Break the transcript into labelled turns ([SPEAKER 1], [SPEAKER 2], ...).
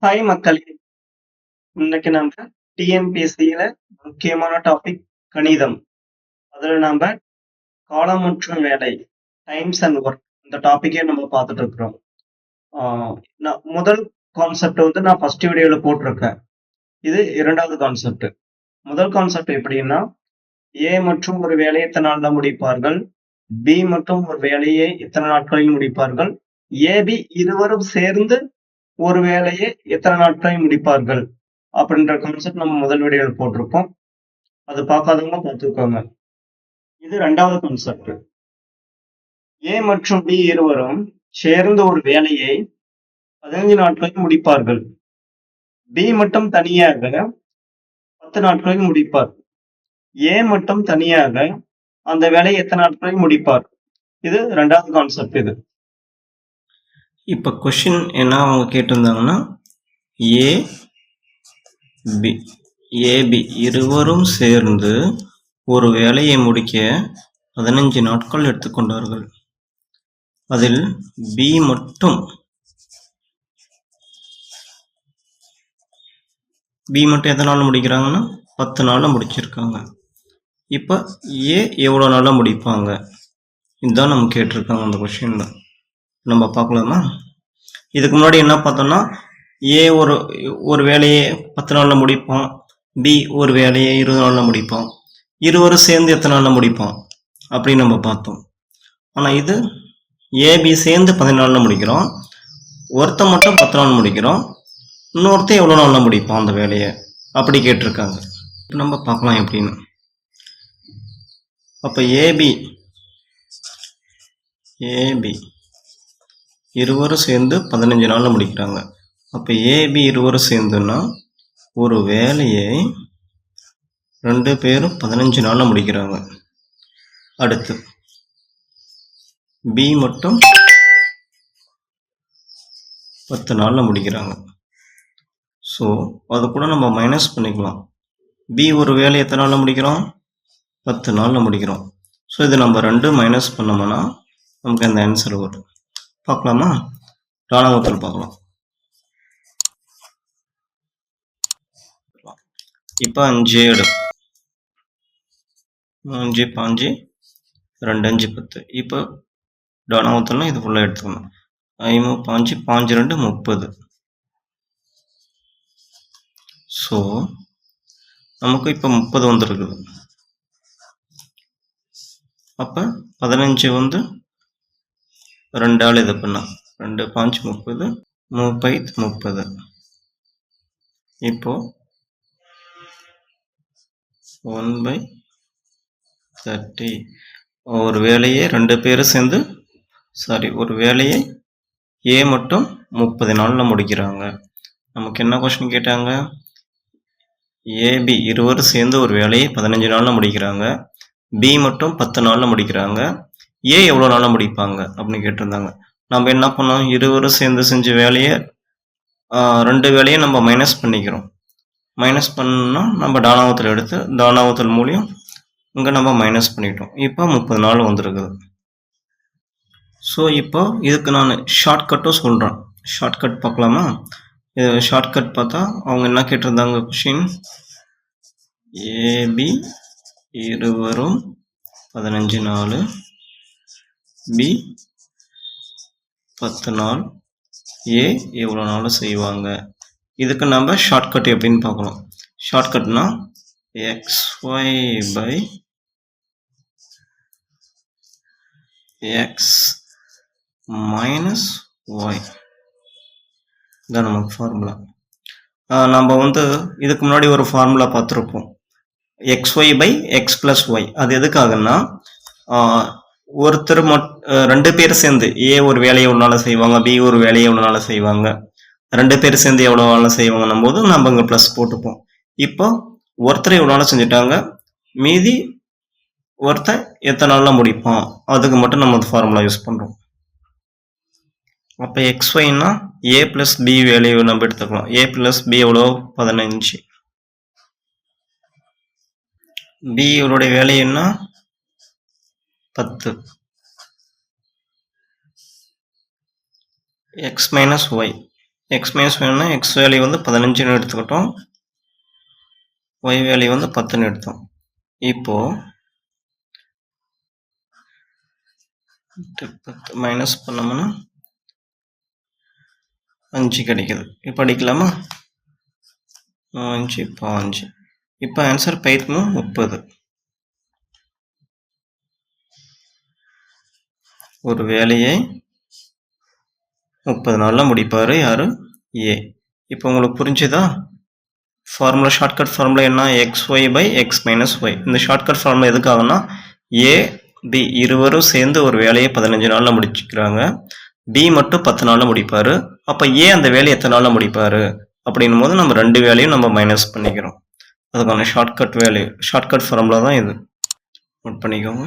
[SPEAKER 1] Hi மக்களே! இன்னைக்கு நம்ம டிஎன்பிஎஸ்சியில முக்கியமான டாபிக் கணிதம். அதுல நாம காலம் மற்றும் வேலை, டைம்ஸ் அண்ட் ஒர்க் இந்த டாபிக்கே நம்ம பார்த்துட்டு இருக்கிறோம். நான் முதல் கான்செப்ட் நான் ஃபர்ஸ்ட் வீடியோல போட்டிருக்கேன். இது இரண்டாவது கான்செப்ட். முதல் கான்செப்ட் எப்படின்னா, ஏ மற்றும் ஒரு வேலையை எத்தனை நாள்ல முடிப்பார்கள், பி மற்றும் ஒரு வேலையை எத்தனை நாட்களில் முடிப்பார்கள், ஏபி இருவரும் சேர்ந்து ஒரு வேலையை எத்தனை நாட்களில் முடிப்பார்கள் அப்படின்ற கான்செப்ட் நம்ம முதல் வீடியோல போட்டிருக்கோம். அது பார்க்காதவங்க பார்த்துக்கோங்க. இது இரண்டாவது கான்செப்ட். ஏ மற்றும் பி இருவரும் சேர்ந்து ஒரு வேலையை 15 நாட்களில் முடிப்பார்கள். பி மட்டும் தனியாக 10 நாட்களில் முடிப்பார். ஏ மட்டும் தனியாக அந்த வேலையை எத்தனை நாட்களில் முடிப்பார். இது இரண்டாவது கான்செப்ட். இது
[SPEAKER 2] இப்போ கொஷின் என்ன அவங்க கேட்டிருந்தாங்கன்னா, ஏபி இருவரும் சேர்ந்து ஒரு வேலையை முடிக்க 15 நாட்கள் எடுத்துக்கொண்டார்கள். அதில் பி மட்டும் எத்தனை நாள் முடிக்கிறாங்கன்னா 10 நாள்ல முடிச்சிருக்காங்க. இப்போ ஏ எவ்வளோ நாளாக முடிப்பாங்க, இதுதான் நம்ம கேட்டிருக்காங்க அந்த கொஷின்ல. நம்ம பார்க்கலாமா? இதுக்கு முன்னாடி என்ன பார்த்தோம்னா, ஏ ஒரு வேலையை 10 நாள்ல முடிப்பான், பி ஒரு வேலையை 20 நாள்ல முடிப்பான், இருவரும் சேர்ந்து எத்தனை நாள்ல முடிப்பான் அப்படின்னு நம்ம பார்த்தோம். ஆனால் இது ஏபி சேர்ந்து 15 நாள்ல முடிக்கிறோம், ஒருத்தன் மட்டும் 10 நாள் முடிக்கிறோம், இன்னொருத்தன் எவ்வளோ நாள்ல முடிப்பான் அந்த வேலையை அப்படி கேட்டிருக்காங்க. நம்ம பார்க்கலாம் எப்படின்னு. அப்போ ஏபி இருவரும் சேர்ந்து 15 நாள்ல முடிக்கிறாங்க. அப்போ ஏபி இருவரும் சேர்ந்துன்னா ஒரு வேலையை 2 பேரும் 15 நாள்ல முடிக்கிறாங்க. அடுத்து பி மட்டும் 10 நாள்ல முடிக்கிறாங்க. ஸோ அது கூட நம்ம மைனஸ் பண்ணிக்கலாம். பி ஒரு வேலை எத்தனை நாள்ல முடிக்கிறோம், 10 நாள்ல முடிக்கிறோம். ஸோ இது நம்ம 2 மைனஸ் பண்ணோம்னா நமக்கு அந்த ஆன்சர் வரும். பார்க்கலாமா? ராணுவத்தில் பார்க்கலாம். இப்போ 5 எடுப்போம். 5 5 2 5 10. இப்போ டானாவத்தில் இது ஃபுல்லாக எடுத்துக்கணும். 5 5 5 2 30. ஸோ நமக்கு இப்போ 30 வந்துருக்குது. அப்போ 15 2 ஆள் இது பண்ணா 2 5 30 30. இப்போ 1/30. ஒரு வேலையை 2 பேரும் சேர்ந்து ஒரு வேலையை ஏ மட்டும் 30 நாள்ல முடிக்கிறாங்க. நமக்கு என்ன கொஸ்டின் கேட்டாங்க, ஏபி இருவரும் சேர்ந்து ஒரு வேலையை 15 நாள்ல முடிக்கிறாங்க, பி மட்டும் 10 நாள்ல முடிக்கிறாங்க, ஏ எவ்வளோ நாள்ல முடிப்பாங்க அப்படின்னு கேட்டிருந்தாங்க. நம்ம என்ன பண்ணோம், இருவரும் சேர்ந்து செஞ்ச வேலையை 2 வேலையை நம்ம மைனஸ் பண்ணிக்கிறோம். மைனஸ் பண்ணோம்னா நம்ம டானாவத்தில் எடுத்து டானாவத்தில் மூலியம் இங்கே நம்ம மைனஸ் பண்ணிட்டோம். இப்போ 30 நாள் வந்துருக்குது. ஸோ இப்போ இதுக்கு நான் ஷார்ட்கட்டும் சொல்கிறேன். ஷார்ட்கட் பார்க்கலாமா? ஷார்ட்கட் பார்த்தா அவங்க என்ன கேட்டிருந்தாங்க கொஷின், ஏபி இருவரும் 15 நாள், பி 10 நாள், ஏ எவ்வளோ நாள் செய்வாங்க. இதுக்கு நம்ம ஷார்ட்கட் எப்படின்னு பார்க்கலாம். ஷார்ட்கட்னா xy by x minus y தான் நமக்கு ஃபார்முலா. நம்ம இதுக்கு முன்னாடி ஒரு ஃபார்முலா பார்த்துருப்போம், xy by x plus y. அது எதுக்காகன்னா, ஒருத்தர் 2 பேர் சேர்ந்து ஏ ஒரு வேலையை ஒரு நாள் செய்வாங்க, பி ஒரு வேலையை ஒரு நாள் செய்வாங்க, 2 பேர் சேர்ந்து எவ்வளோ நாள் செய்வாங்கன்னும் போது நம்ம இங்கே ப்ளஸ் போட்டுப்போம். இப்போ ஒருத்தர் எவ்வளோ நாள் செஞ்சுட்டாங்க, மீதி ஒருத்தன் எத்தனை நாளில் முடிப்பான், அதுக்கு மட்டும் நம்ம ஃபார்முலா யூஸ் பண்ணுறோம். அப்போ xyன்னா ஏ பிளஸ் பி வேல்யூ நம்ம எடுத்துக்கலாம். ஏ பிளஸ் பி எவ்வளோ, 15. பி இவருடைய வேல்யூ என்ன, 10. x minus Y X minus வேணும்னா எக்ஸ் வேல்யூ வந்து 15ன்னு எடுத்துக்கிட்டோம், ஒய் வேல்யூ வந்து 10ன்னு எடுத்தோம். இப்போ மைனஸ் பண்ணோம்னா 5 கிடைக்குது. இப்போ அடிக்கலாமா? 5 இப்போ 5. இப்போ ஆன்சர் பைத்மு 30. ஒரு வேலையை 30 நாளில் முடிப்பார் யாரு? ஏ. இப்போ உங்களுக்கு புரிஞ்சுதா? ஃபார்முலா ஷார்ட்கட் ஃபார்முலா என்ன? X Y by X minus Y. இந்த ஷார்ட்கட் ஃபார்முலா எதுக்காகனா ஏ பி இருவரும் சேர்ந்து ஒரு வேலையை 15 நாளில் முடிச்சுக்கிறாங்க, பி மட்டும் 10 நாளில் முடிப்பார். அப்போ ஏ அந்த வேலையை எத்தனை நாளில் முடிப்பார் அப்படின்னும் போது நம்ம 2 வேலையும் நம்ம மைனஸ் பண்ணிக்கிறோம். அதுக்கான ஷார்ட்கட் ஃபார்முலா தான் இது. நோட் பண்ணிக்கோங்க.